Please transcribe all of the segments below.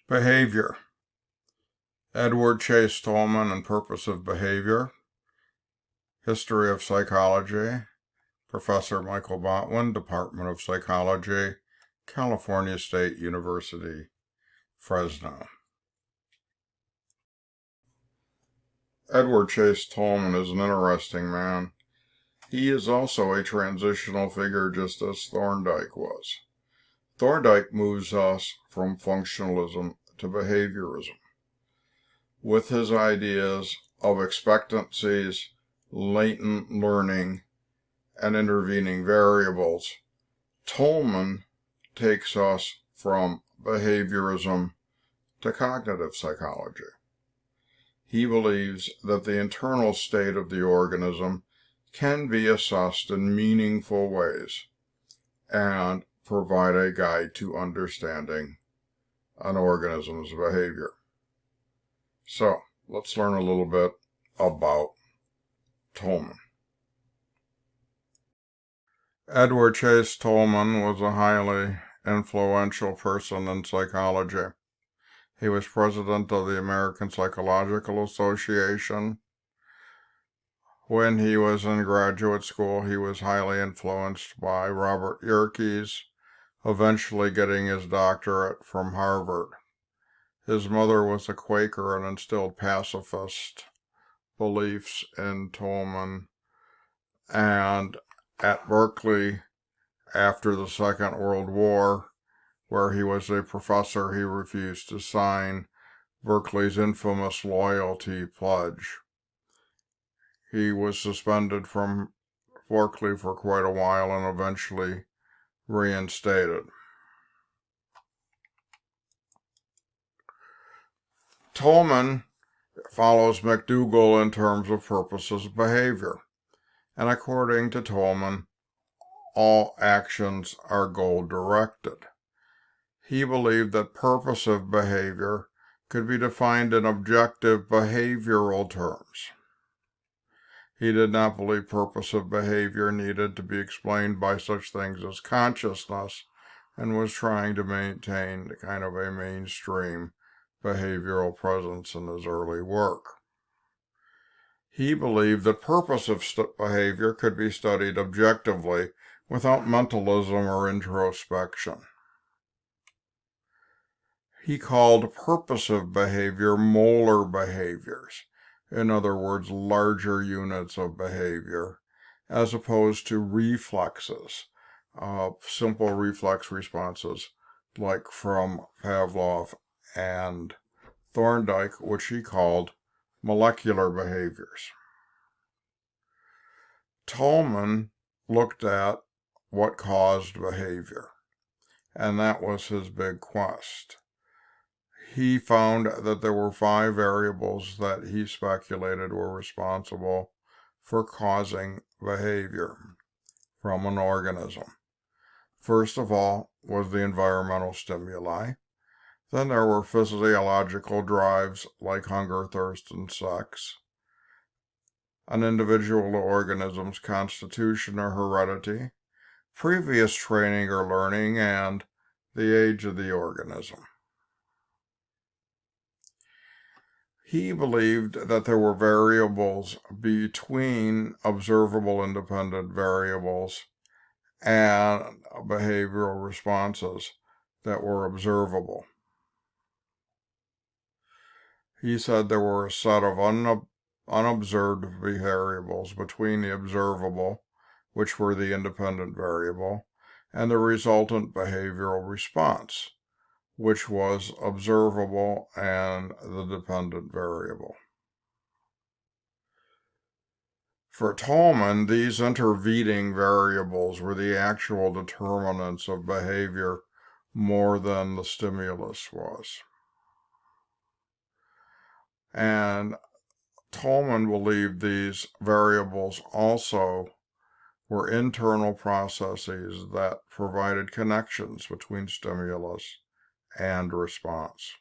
Behavior. Edward Chase Tolman and Purposive Behavior. History of Psychology. Professor Michael Botwin, Department of Psychology, California State University, Fresno. Edward Chase Tolman is an interesting man. He is also a transitional figure, just as Thorndike was. Thorndike moves us from functionalism to behaviorism, with his ideas of expectancies, latent learning, and intervening variables. Tolman takes us from behaviorism to cognitive psychology. He believes that the internal state of the organism can be assessed in meaningful ways and provide a guide to understanding an organism's behavior. So, let's learn a little bit about Tolman. Edward Chase Tolman was a highly influential person in psychology. He was president of the American Psychological Association. When he was in graduate school, he was highly influenced by Robert Yerkes, eventually getting his doctorate from Harvard. His mother was a Quaker and instilled pacifist beliefs in Tolman. And at Berkeley, after the Second World War, where he was a professor, he refused to sign Berkeley's infamous loyalty pledge. He was suspended from Berkeley for quite a while and eventually reinstated. Tolman follows McDougall in terms of purposive behavior, and according to Tolman, all actions are goal-directed. He believed that purposive behavior could be defined in objective behavioral terms. He did not believe purposive behavior needed to be explained by such things as consciousness, and was trying to maintain kind of a mainstream behavioral presence in his early work. He believed that purposive behavior could be studied objectively without mentalism or introspection. He called purposive behavior molar behaviors, in other words, larger units of behavior, as opposed to reflexes, simple reflex responses like from Pavlov and Thorndike, which he called molecular behaviors. Tolman looked at what caused behavior, and that was his big quest. He found that there were 5 variables that he speculated were responsible for causing behavior from an organism. First of all was the environmental stimuli. Then there were physiological drives like hunger, thirst, and sex, an individual organism's constitution or heredity, previous training or learning, and the age of the organism. He believed that there were variables between observable independent variables and behavioral responses that were observable. He said there were a set of unobserved variables between the observable, which were the independent variable, and the resultant behavioral response, which was observable and the dependent variable. For Tolman, these intervening variables were the actual determinants of behavior more than the stimulus was. And Tolman believed these variables also were internal processes that provided connections between stimulus and response.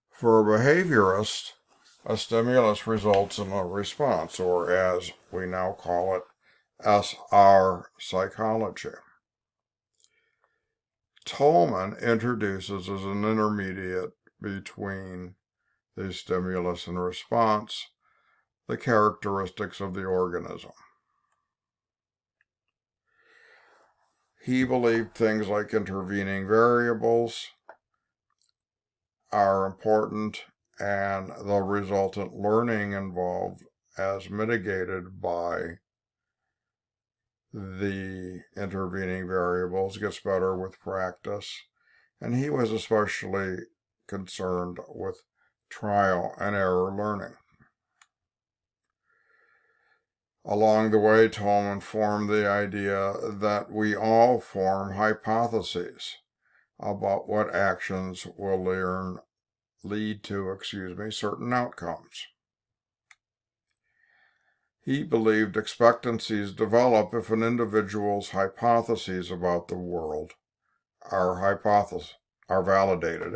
For a behaviorist, a stimulus results in a response, or as we now call it, SR psychology. Tolman introduces as an intermediate between the stimulus and response the characteristics of the organism. He believed things like intervening variables are important and the resultant learning involved as mitigated by the intervening variables gets better with practice, and he was especially concerned with trial and error learning. Along the way, Tolman formed the idea that we all form hypotheses about what actions will lead to certain outcomes. He believed expectancies develop if an individual's hypotheses about the world are validated.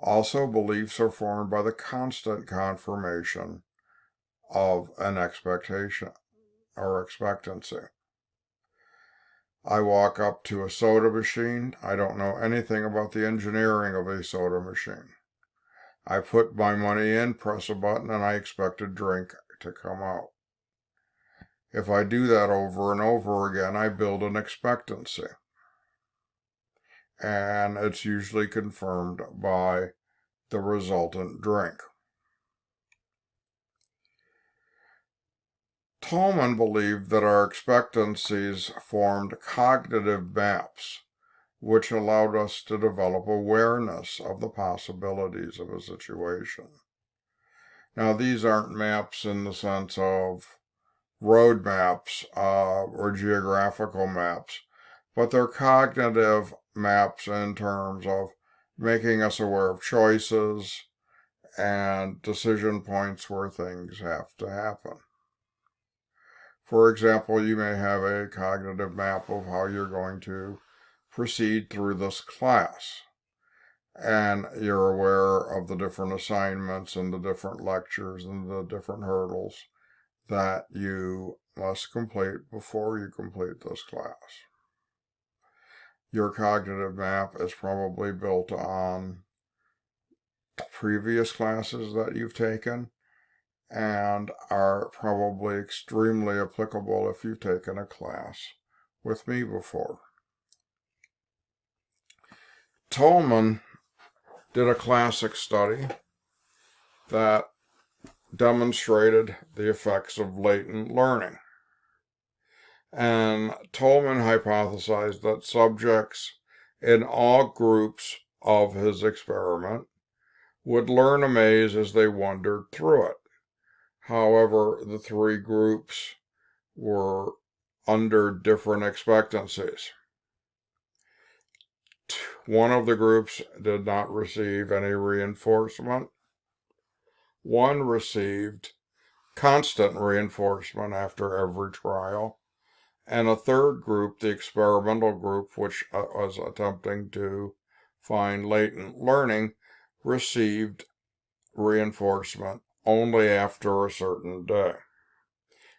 Also, beliefs are formed by the constant confirmation of an expectation or expectancy. I walk up to a soda machine. I don't know anything about the engineering of a soda machine. I put my money in, press a button, and I expect a drink to come out. If I do that over and over again, I build an expectancy. And it's usually confirmed by the resultant drink. Tolman believed that our expectancies formed cognitive maps, which allowed us to develop awareness of the possibilities of a situation. Now, these aren't maps in the sense of road maps or geographical maps, but they're cognitive maps in terms of making us aware of choices and decision points where things have to happen. For example, you may have a cognitive map of how you're going to proceed through this class, and you're aware of the different assignments and the different lectures and the different hurdles that you must complete before you complete this class. Your cognitive map is probably built on previous classes that you've taken and are probably extremely applicable if you've taken a class with me before. Tolman did a classic study that demonstrated the effects of latent learning. And Tolman hypothesized that subjects in all groups of his experiment would learn a maze as they wandered through it. However, the three groups were under different expectancies. One of the groups did not receive any reinforcement. One received constant reinforcement after every trial. And a third group, the experimental group, which was attempting to find latent learning, received reinforcement only after a certain day.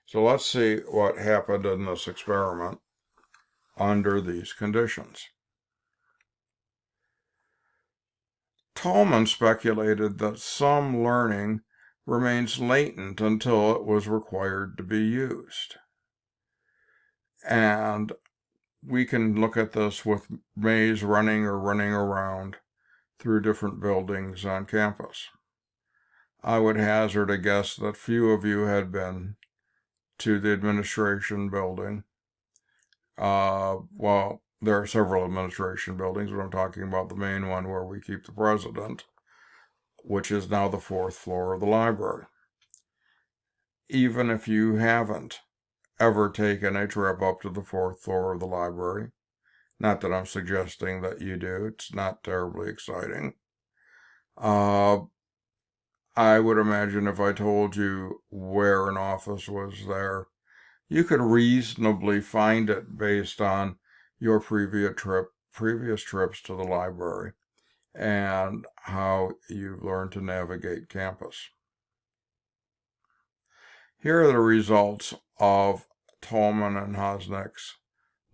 So let's see what happened in this experiment under these conditions. Tolman speculated that some learning remains latent until it was required to be used. And we can look at this with maze running or running around through different buildings on campus. I would hazard a guess that few of you had been to the administration building. Well, there are several administration buildings, but I'm talking about the main one where we keep the president, which is now the 4th floor of the library. Even if you haven't ever taken a trip up to the 4th floor of the library, not that I'm suggesting that you do, it's not terribly exciting. I would imagine if I told you where an office was there, you could reasonably find it based on your previous trips to the library and how you've learned to navigate campus. Here are the results of Tolman and Honzik's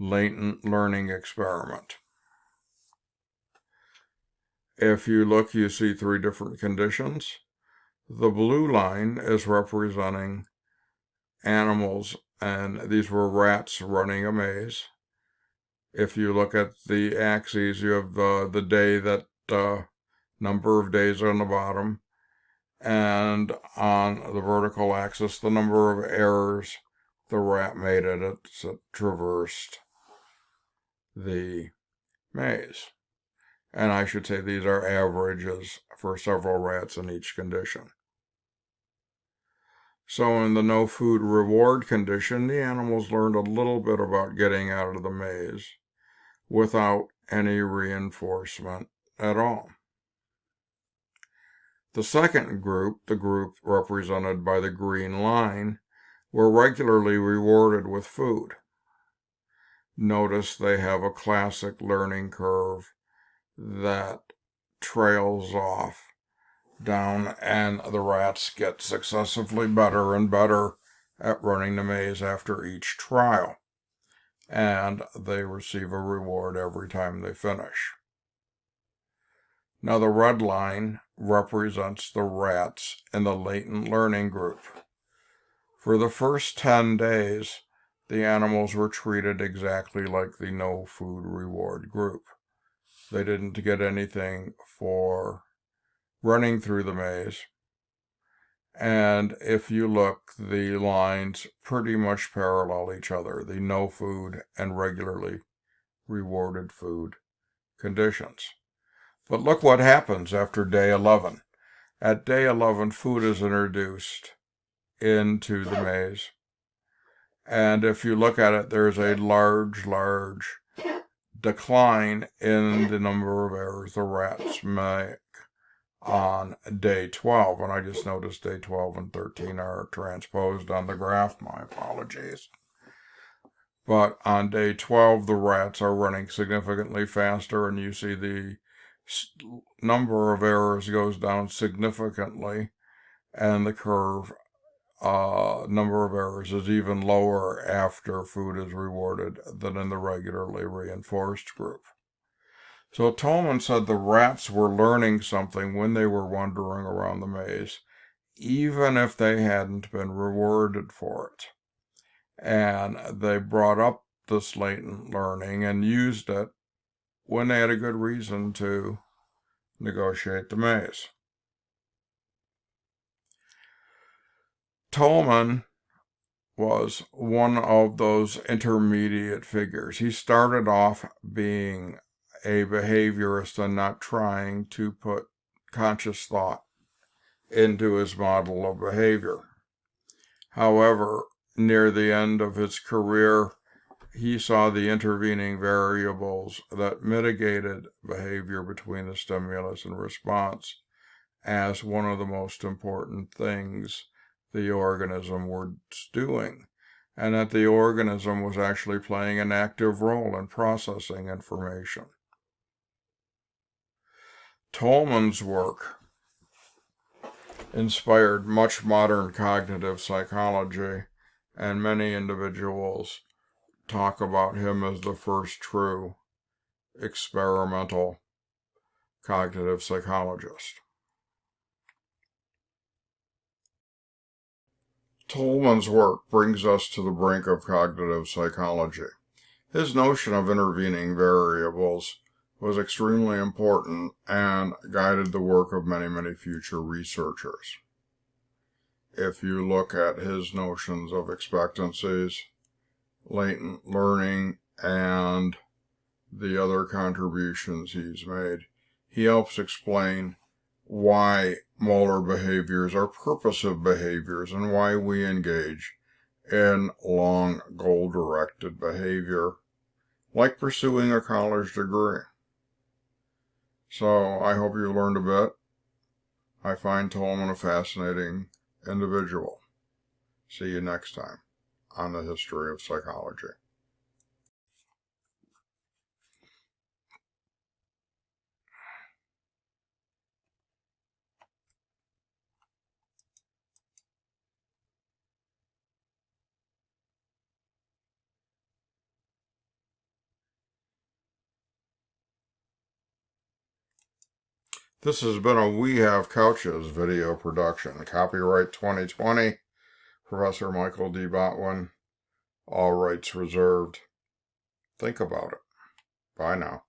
latent learning experiment. If you look, you see three different conditions. The blue line is representing animals, and these were rats running a maze. If you look at the axes, you have the day that number of days on the bottom, and on the vertical axis, the number of errors the rat made as it traversed the maze. And I should say these are averages for several rats in each condition. So in the no food reward condition, the animals learned a little bit about getting out of the maze without any reinforcement at all. The second group, the group represented by the green line, were regularly rewarded with food. Notice they have a classic learning curve that trails off down, and the rats get successively better and better at running the maze after each trial, and they receive a reward every time they finish. Now the red line represents the rats in the latent learning group. For the first 10 days, the animals were treated exactly like the no food reward group. They didn't get anything for running through the maze. And if you look, the lines pretty much parallel each other, the no food and regularly rewarded food conditions. But look what happens after day 11. At day 11, food is introduced into the maze. And if you look at it, there's a large decline in the number of errors the rats make on day 12. And I just noticed day 12 and 13 are transposed on the graph. My apologies. But on day 12, the rats are running significantly faster, and you see the number of errors goes down significantly, and the curve number of errors is even lower after food is rewarded than in the regularly reinforced group. So Tolman said the rats were learning something when they were wandering around the maze, even if they hadn't been rewarded for it. And they brought up this latent learning and used it when they had a good reason to negotiate the maze. Tolman was one of those intermediate figures. He started off being a behaviorist and not trying to put conscious thought into his model of behavior. However, near the end of his career, he saw the intervening variables that mitigated behavior between the stimulus and response as one of the most important things the organism was doing, and that the organism was actually playing an active role in processing information. Tolman's work inspired much modern cognitive psychology, and many individuals talk about him as the first true experimental cognitive psychologist. Tolman's work brings us to the brink of cognitive psychology. His notion of intervening variables was extremely important and guided the work of many future researchers. If you look at his notions of expectancies, latent learning, and the other contributions he's made, he helps explain why molar behaviors are purposive behaviors and why we engage in long goal-directed behavior, like pursuing a college degree. So I hope you learned a bit. I find Tolman a fascinating individual. See you next time on the History of Psychology. This has been a We Have Couches video production. Copyright 2020. Professor Michael D. Botwin. All rights reserved. Think about it. Bye now.